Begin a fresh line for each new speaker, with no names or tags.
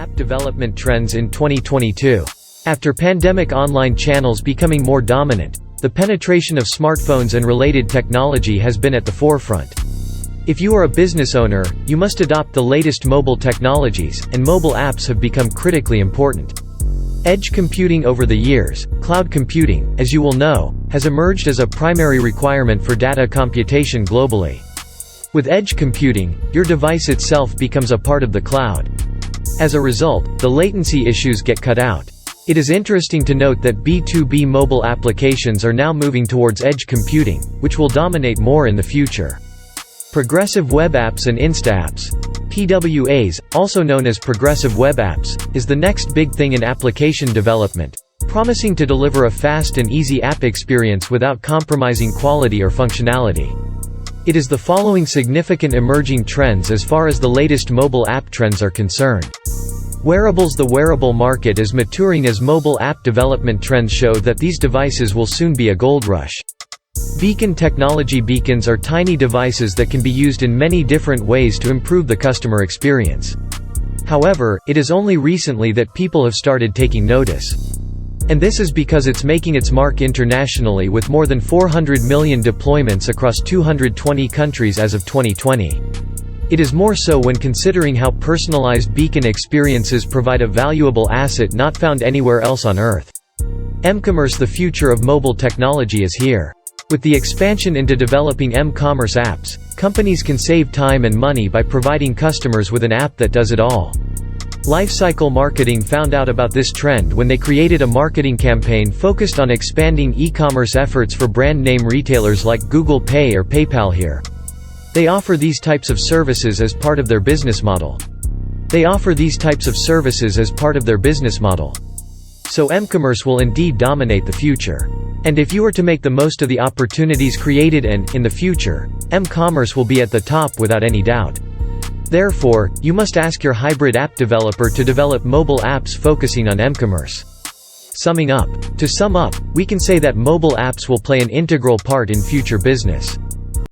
app development trends in 2022. After pandemic online channels becoming more dominant, the penetration of smartphones and related technology has been at the forefront. If you are a business owner, you must adopt the latest mobile technologies, and mobile apps have become critically important. Edge computing. Over the years, cloud computing, as you will know, has emerged as a primary requirement for data computation globally. With edge computing, your device itself becomes a part of the cloud. As a result, the latency issues get cut out. It is interesting to note that B2B mobile applications are now moving towards edge computing, which will dominate more in the future. Progressive web apps and Insta-apps, PWAs, also known as progressive web apps, is the next big thing in application development, promising to deliver a fast and easy app experience without compromising quality or functionality. It is the following significant emerging trends as far as the latest mobile app trends are concerned. Wearables. The wearable market is maturing as mobile app development trends show that these devices will soon be a gold rush. Beacon technology. Beacons are tiny devices that can be used in many different ways to improve the customer experience. However, it is only recently that people have started taking notice. And this is because it's making its mark internationally with more than 400 million deployments across 220 countries as of 2020. It is more so when considering how personalized beacon experiences provide a valuable asset not found anywhere else on Earth. M-commerce. The future of mobile technology is here. With the expansion into developing m-commerce apps, companies can save time and money by providing customers with an app that does it all. Lifecycle marketing found out about this trend when they created a marketing campaign focused on expanding e-commerce efforts for brand name retailers like Google Pay or PayPal here. They offer these types of services as part of their business model. So m-commerce will indeed dominate the future. And if you are to make the most of the opportunities created in the future, m-commerce will be at the top without any doubt. Therefore, you must ask your hybrid app developer to develop mobile apps focusing on m-commerce. To sum up, we can say that mobile apps will play an integral part in future business.